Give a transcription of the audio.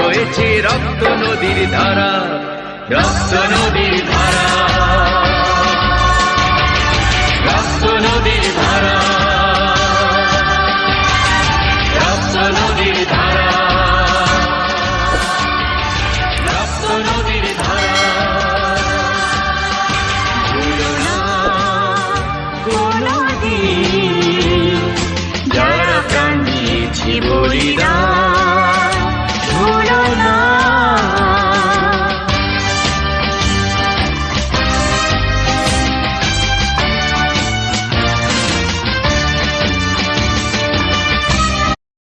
বয়েছে রক্ত নদীর ধারা, রক্ত নদীর ধারা, রক্ত নদীর ধারা, রক্ত নদীর ধারা, রক্ত নদীর ধারা। ভুলো না কোনোদিন যারা প্রাণ দিয়েছে বলিদান।